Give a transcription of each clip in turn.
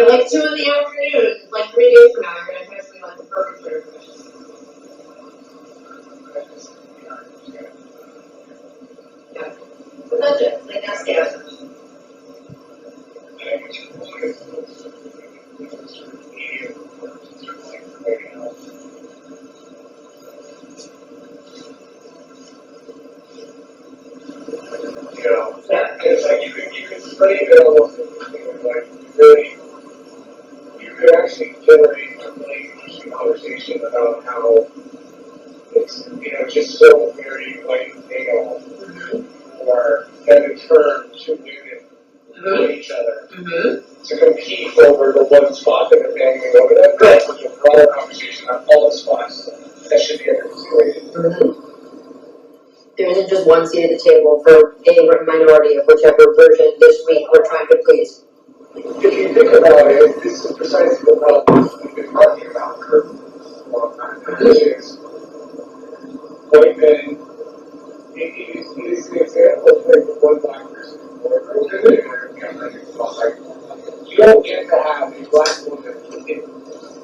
like 2 in the afternoon, like 3 days from now, you're going to text me like the perfect Twitter question. Yeah. But that's it. Like, that's the answer. Yeah, it's like you could frame it almost like really, you could actually generate a really interesting conversation about how it's, just so very like pale, or that in turn to women each other to compete over the one spot that they're banging over. That's good. Which is a broader conversation on all the spots that should be considered. There isn't just one seat at the table for a minority of whichever version this week we're trying to please. If you think about it, this is precisely the problem we've been talking about for a long time. Which is white men. It is an example of like the one black person or you don't get to have a black woman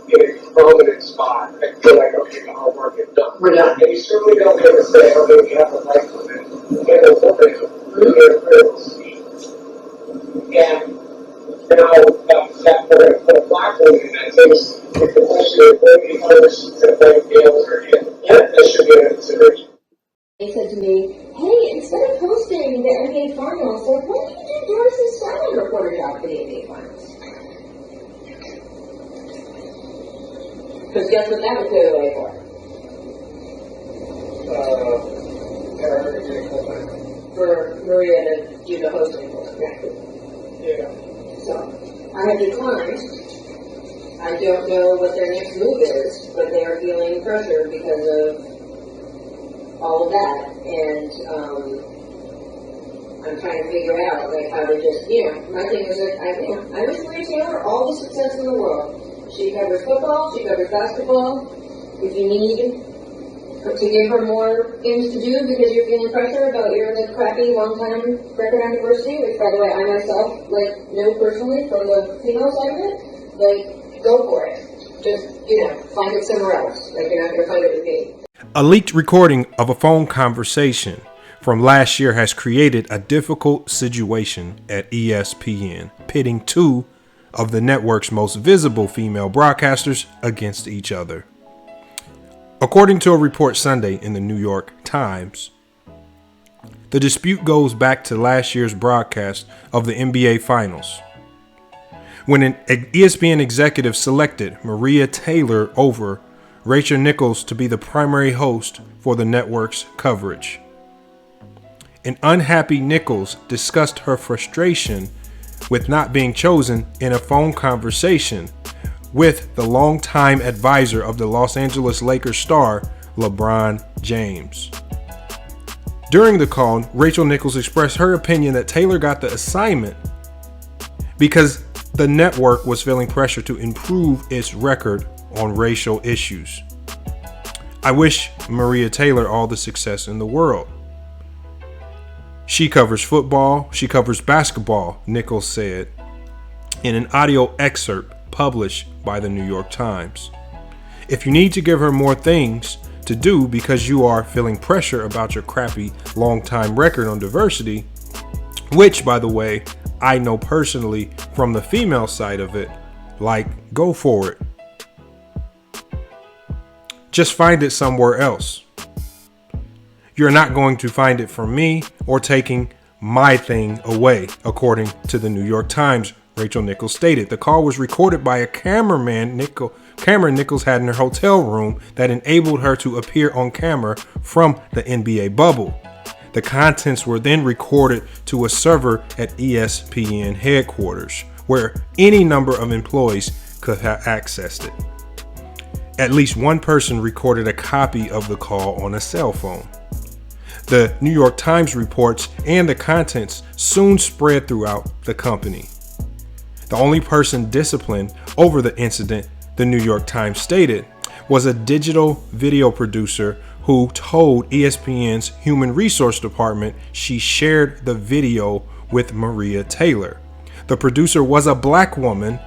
in a prominent spot and feel like, okay, our work is done. We're done. And you certainly don't get to say, okay, we have a white woman and a woman in a critical seat. And now, that for a black woman in that case, if the question is, what do you punish that white males are in? That should be a consideration. They said to me, hey, instead of posting the NBA Finals, like, why don't you do Doris's sideline reporter job for the NBA Finals? Because guess what that would clear the way for? For Maria to do the hosting for us. Yeah. So, I have declined. I don't know what their next move is, but they are feeling pressure because of all of that, and I'm trying to figure out like how to just, my thing is that I wish Maria Taylor all the success in the world. She covers football, she covers basketball. If you need to give her more things to do because you're feeling pressure about your crappy long-time record on diversity, which by the way I myself know personally from the female side of it, go for it. Just find it somewhere else. You're not going to find it with me. A leaked recording of a phone conversation from last year has created a difficult situation at ESPN, pitting 2 of the network's most visible female broadcasters against each other. According to a report Sunday in the New York Times, the dispute goes back to last year's broadcast of the NBA Finals, when an ESPN executive selected Maria Taylor over Rachel Nichols to be the primary host for the network's coverage. An unhappy Nichols discussed her frustration with not being chosen in a phone conversation with the longtime advisor of the Los Angeles Lakers star, LeBron James. During the call, Rachel Nichols expressed her opinion that Taylor got the assignment because the network was feeling pressure to improve its record on racial issues. I wish Maria Taylor all the success in the world. She covers football, she covers basketball, Nichols said in an audio excerpt published by the New York Times. If you need to give her more things to do because you are feeling pressure about your crappy long-time record on diversity, which, by the way, I know personally from the female side of it, go for it. Just find it somewhere else. You're not going to find it from me or taking my thing away, according to the New York Times, Rachel Nichols stated. The call was recorded by a camera Nichols had in her hotel room that enabled her to appear on camera from the NBA bubble. The contents were then recorded to a server at ESPN headquarters, where any number of employees could have accessed it. At least one person recorded a copy of the call on a cell phone. The New York Times reports and the contents soon spread throughout the company. The only person disciplined over the incident, the New York Times stated, was a digital video producer who told ESPN's Human Resource Department she shared the video with Maria Taylor. The producer was a black woman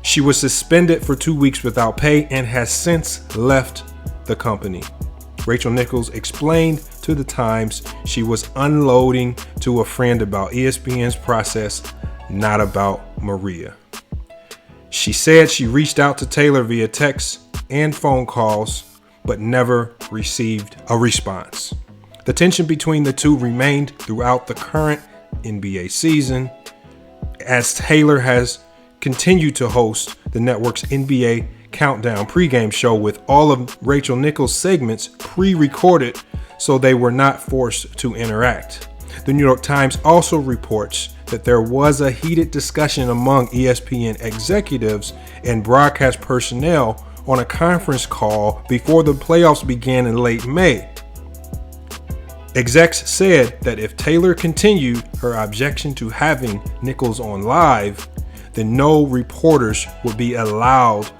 She was suspended for 2 weeks without pay and has since left the company. Rachel Nichols explained to the Times she was unloading to a friend about ESPN's process, not about Maria. She said she reached out to Taylor via text and phone calls, but never received a response. The tension between the two remained throughout the current NBA season, as Taylor has continued to host the network's NBA Countdown pregame show with all of Rachel Nichols' segments pre-recorded so they were not forced to interact. The New York Times also reports that there was a heated discussion among ESPN executives and broadcast personnel on a conference call before the playoffs began in late May. Execs said that if Taylor continued her objection to having Nichols on live, then no reporters would be allowed.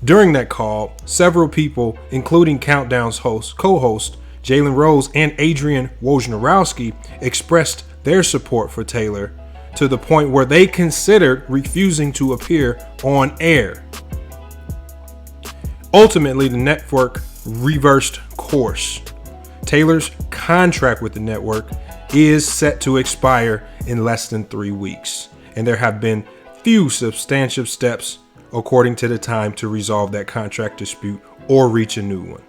During that call, several people, including Countdown's co-host Jalen Rose and Adrian Wojnarowski, expressed their support for Taylor to the point where they considered refusing to appear on air. Ultimately, the network reversed course. Taylor's contract with the network is set to expire in less than 3 weeks, and there have been few substantive steps, according to the Time, to resolve that contract dispute or reach a new one.